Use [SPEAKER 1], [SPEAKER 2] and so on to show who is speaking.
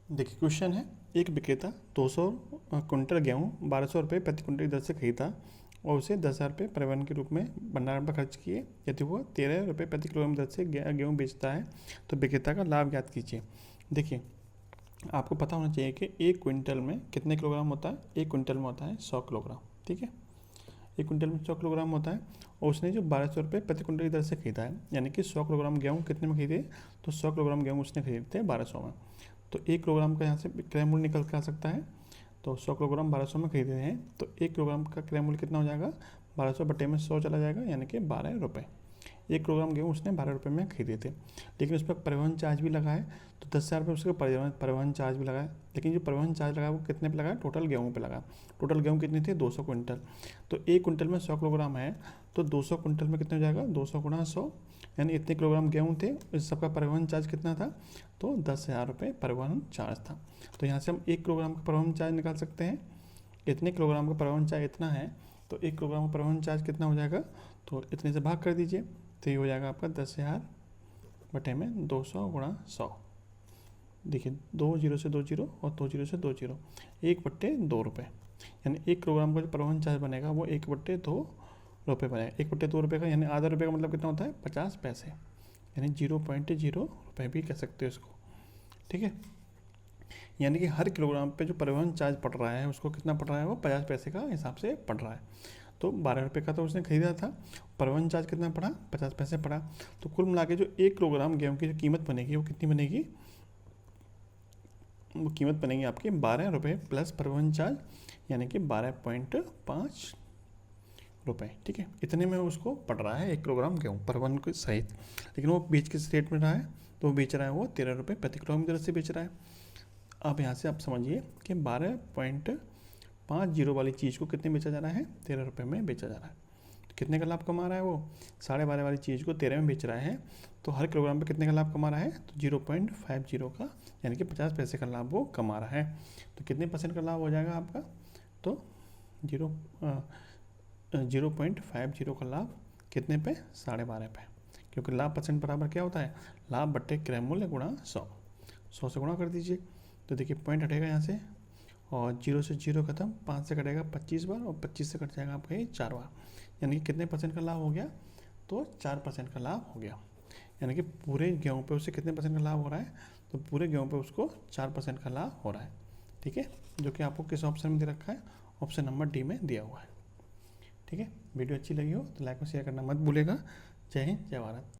[SPEAKER 1] देखिए क्वेश्चन है, एक विक्रेता 200 कुंटल गेहूँ 1200 रुपये प्रति कुंटल की दर से खरीदा और उसे 10,000 रुपये परिवहन के रूप में भंडारण पर खर्च किए। यदि वो 13 रुपये प्रति किलोग्राम दर से गेहूँ बेचता है तो विक्रेता का लाभ ज्ञात कीजिए। देखिए आपको पता होना चाहिए कि एक क्विंटल में कितने किलोग्राम होता है। एक क्विंटल में होता है 100 किलोग्राम। ठीक है, एक क्विंटल में 100 किलोग्राम होता है और उसने जो 1200 रुपये प्रति कुंटल की दर से खरीदा है, यानी कि 100 किलोग्राम गेहूँ कितने में खरीदे, तो 100 किलोग्राम गेहूँ उसने खरीदते हैं 1200 में। तो 1 किलोग्राम का यहाँ से क्रय मूल्य निकल के आ सकता है। तो 100 किलोग्राम 1200 में खरीदे हैं तो 1 किलोग्राम का क्रय मूल्य कितना हो जाएगा, 1200 बटे में 100 चला जाएगा, यानी कि 12 रुपये। 1 किलोग्राम गेहूँ उसने 12 रुपये में खरीदे थे, लेकिन उस पर परिवहन चार्ज भी लगा है तो 10,000 रुपये उसका परिवहन चार्ज भी लगा है। लेकिन जो परिवहन चार्ज लगा वो कितने पे लगा, टोटल गेहूँ पे लगा। टोटल गेहूँ कितनी थी, 200 कुंटल। तो 1 कुंटल में 100 किलोग्राम है तो 200 कुंटल में कितने हो जाएगा, 200 गुणा 100, यानी इतने किलोग्राम गेहूँ थे। इस सबका परिवहन चार्ज कितना था, तो 10,000 रुपये परिवहन चार्ज था। तो यहाँ से हम 1 किलोग्राम का परिवहन चार्ज निकाल सकते हैं। इतने किलोग्राम का परिवहन चार्ज इतना है तो 1 किलोग्राम का परिवहन चार्ज कितना हो जाएगा, तो इतने से भाग कर दीजिए तो ये हो जाएगा आपका 10,000 बटे में 200 गुणा 100। देखिए 2 जीरो से 2 जीरो और 2 जीरो से 2 जीरो, 1/2 रुपये, यानी 1 किलोग्राम का जो परिवहन चार्ज बनेगा वो 1/2 रुपये बनेगा। 1/2 रुपये का यानी आधा रुपये का मतलब कितना होता है, 50 पैसे, यानी 0.0 रुपये भी कह सकते हो इसको। ठीक है, यानी कि हर किलोग्राम पे जो परिवहन चार्ज पड़ रहा है उसको कितना पड़ रहा है, वो 50 पैसे का हिसाब से पड़ रहा है। तो 12 रुपये का तो उसने खरीदा था, परिवहन चार्ज कितना पड़ा, 50 पैसे पड़ा। तो कुल मिला के जो 1 किलोग्राम गेहूँ की जो कीमत बनेगी वो कितनी बनेगी, वो कीमत बनेगी आपकी 12 रुपये प्लस परिवहन चार्ज, यानी कि 12.5 रुपये। ठीक है, इतने में उसको पड़ रहा है 1 किलोग्राम गेहूँ परिवहन के सहित। लेकिन वो बेच किस रेट में रहा है, तो वो बेच रहा है वो 13 रुपये प्रति किलोग्राम की दर से बेच रहा है। अब यहाँ से आप समझिए कि 12.50 वाली चीज़ को कितने बेचा जा रहा है, 13 रुपये में बेचा जा रहा है। तो कितने का लाभ कमा रहा है वो, 12.5 वाली चीज़ को 13 में बेच रहा है तो हर किलोग्राम पे कितने का लाभ कमा रहा है, तो 0.50 का, यानी कि 50 पैसे का लाभ वो कमा रहा है। तो कितने % का लाभ हो जाएगा आपका, तो 0.50 का लाभ कितने पे, 12.5 पे, क्योंकि लाभ % बराबर क्या होता है, लाभ बट्टे क्रय मूल्य गुणा 100 से गुणा कर दीजिए। तो देखिए पॉइंट हटेगा यहाँ से और 0 से 0 खत्म, 5 से कटेगा 25 बार और 25 से कट जाएगा आपका ये 4 बार, यानी कि कितने % का लाभ हो गया, तो 4% का लाभ हो गया। यानी कि पूरे गेहूँ पे उससे कितने % का लाभ हो रहा है, तो पूरे गेहूँ पे उसको 4% का लाभ हो रहा है। ठीक है, जो कि आपको किस ऑप्शन में दे रखा है, ऑप्शन नंबर डी में दिया हुआ है। ठीक है, वीडियो अच्छी लगी हो तो लाइक और शेयर करना मत भूलेगा। जय हिंद, जय भारत।